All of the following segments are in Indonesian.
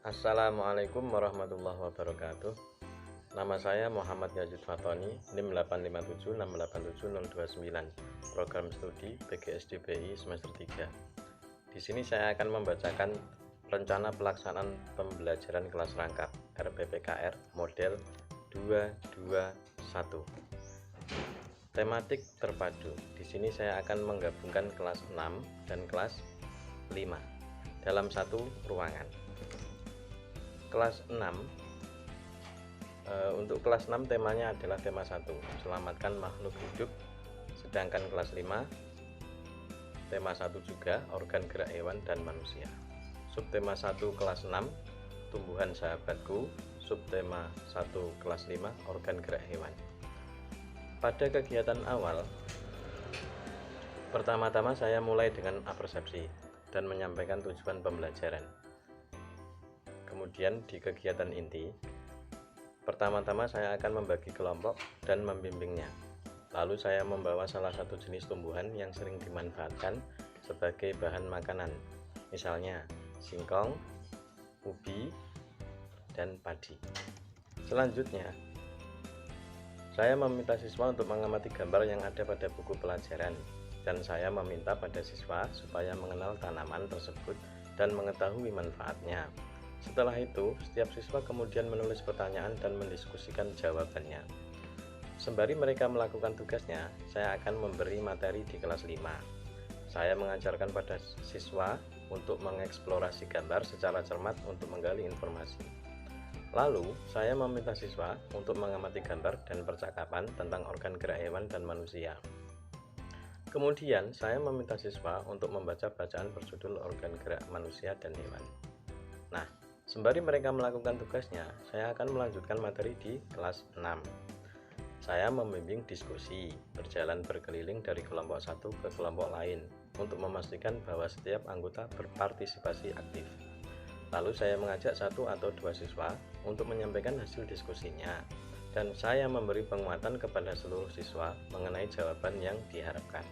Assalamualaikum warahmatullahi wabarakatuh. Nama saya Muhammad Yazid Fatoni, NIM 857687029, program studi PGSDBI semester 3. Di sini saya akan membacakan rencana pelaksanaan pembelajaran kelas rangkap RPPKR model 221. Tematik terpadu. Di sini saya akan menggabungkan kelas 6 dan kelas 5 dalam satu ruangan. Kelas 6, untuk kelas 6 temanya adalah tema 1, selamatkan makhluk hidup. Sedangkan kelas 5 tema 1 juga, organ gerak hewan dan manusia. Subtema 1 kelas 6, tumbuhan sahabatku. Subtema 1 kelas 5, organ gerak hewan. Pada kegiatan awal, pertama-tama saya mulai dengan apersepsi dan menyampaikan tujuan pembelajaran. Kemudian di kegiatan inti, pertama-tama saya akan membagi kelompok dan membimbingnya. Lalu saya membawa salah satu jenis tumbuhan yang sering dimanfaatkan sebagai bahan makanan, misalnya singkong, ubi, dan padi. Selanjutnya, saya meminta siswa untuk mengamati gambar yang ada pada buku pelajaran, dan saya meminta pada siswa supaya mengenal tanaman tersebut dan mengetahui manfaatnya. Setelah itu, setiap siswa kemudian menulis pertanyaan dan mendiskusikan jawabannya. Sembari mereka melakukan tugasnya, saya akan memberi materi di kelas 5. Saya mengajarkan pada siswa untuk mengeksplorasi gambar secara cermat untuk menggali informasi. Lalu, saya meminta siswa untuk mengamati gambar dan percakapan tentang organ gerak hewan dan manusia. Kemudian, saya meminta siswa untuk membaca bacaan berjudul organ gerak manusia dan hewan. Nah, sembari mereka melakukan tugasnya, saya akan melanjutkan materi di kelas 6. Saya membimbing diskusi, berjalan berkeliling dari kelompok satu ke kelompok lain untuk memastikan bahwa setiap anggota berpartisipasi aktif. Lalu saya mengajak satu atau dua siswa untuk menyampaikan hasil diskusinya, dan saya memberi penguatan kepada seluruh siswa mengenai jawaban yang diharapkan.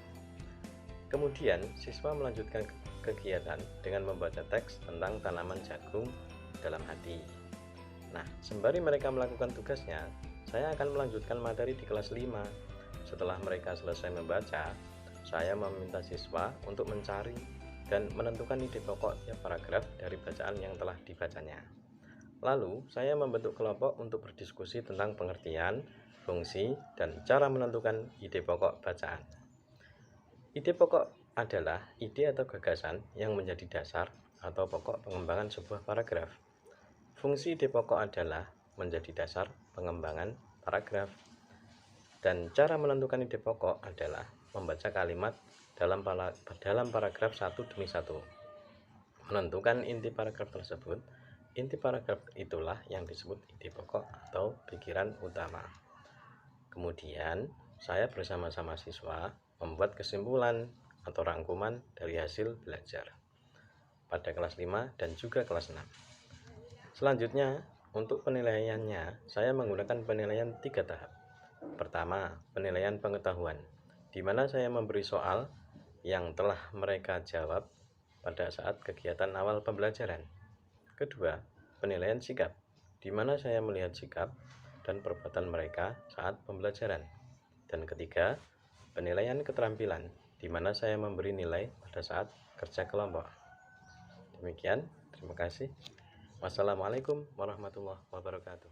Kemudian, siswa melanjutkan kegiatan dengan membaca teks tentang tanaman jagung dalam hati. Nah, sembari mereka melakukan tugasnya, saya akan melanjutkan materi di kelas 5. Setelah mereka selesai membaca, saya meminta siswa untuk mencari dan menentukan ide pokok tiap paragraf dari bacaan yang telah dibacanya. Lalu, saya membentuk kelompok untuk berdiskusi tentang pengertian, fungsi, dan cara menentukan ide pokok bacaan. Ide pokok adalah ide atau gagasan yang menjadi dasar atau pokok pengembangan sebuah paragraf. Fungsi ide pokok adalah menjadi dasar pengembangan paragraf. Dan cara menentukan ide pokok adalah membaca kalimat dalam paragraf satu demi satu. Menentukan inti paragraf tersebut. Inti paragraf itulah yang disebut ide pokok atau pikiran utama. Kemudian, saya bersama-sama siswa membuat kesimpulan atau rangkuman dari hasil belajar pada kelas 5 dan juga kelas 6. Selanjutnya, untuk penilaiannya, saya menggunakan penilaian 3 tahap. Pertama, penilaian pengetahuan, di mana saya memberi soal yang telah mereka jawab pada saat kegiatan awal pembelajaran. Kedua, penilaian sikap, di mana saya melihat sikap dan perbuatan mereka saat pembelajaran. Dan ketiga, penilaian keterampilan, di mana saya memberi nilai pada saat kerja kelompok. Demikian, terima kasih. Wassalamualaikum warahmatullahi wabarakatuh.